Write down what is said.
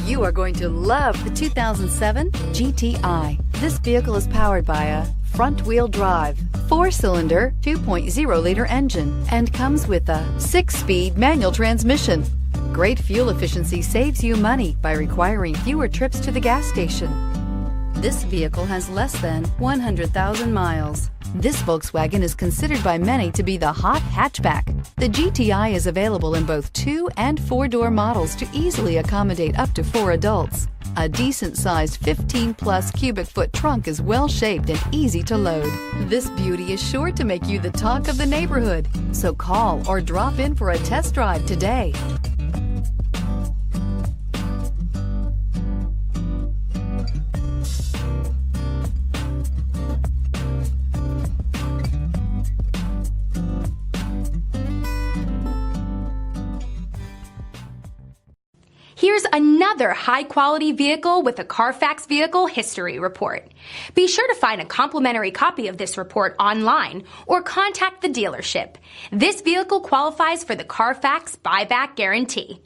You are going to love the 2007 GTI. This vehicle is powered by a front-wheel drive, 4-cylinder, 2.0-liter engine, and comes with a 6-speed manual transmission. Great fuel efficiency saves you money by requiring fewer trips to the gas station. This vehicle has less than 100,000 miles. This Volkswagen is considered by many to be the hot hatchback. The GTI is available in both 2- and 4-door models to easily accommodate up to 4 adults. A decent-sized 15-plus cubic foot trunk is well-shaped and easy to load. This beauty is sure to make you the talk of the neighborhood. So call or drop in for a test drive today. Here's another high-quality vehicle with a Carfax Vehicle History Report. Be sure to find a complimentary copy of this report online or contact the dealership. This vehicle qualifies for the Carfax Buyback Guarantee.